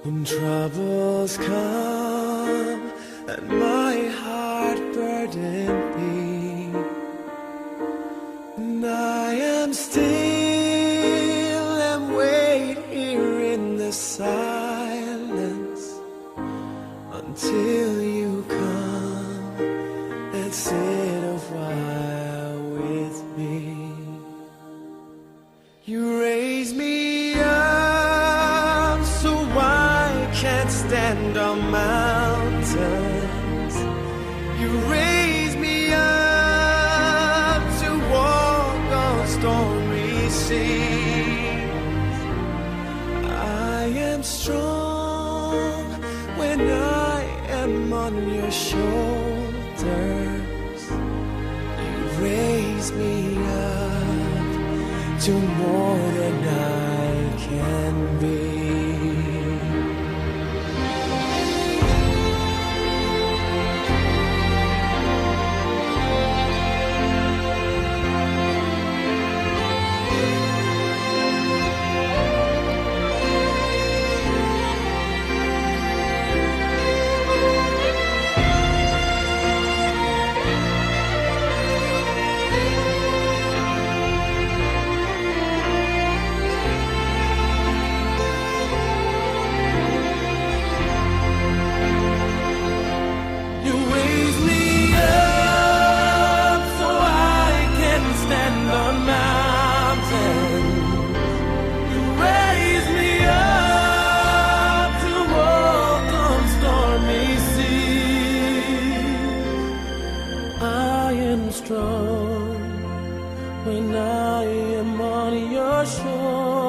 When troubles come and my heart burden be, and I am still and wait here in the silence until you come and sit a while with me. You raise me up so I can't stand on mountains. You raise me up to walk on stormy seas. I am strong when I am on your shoulders. You raise me up to more than I can be. Strong when I am on your shore.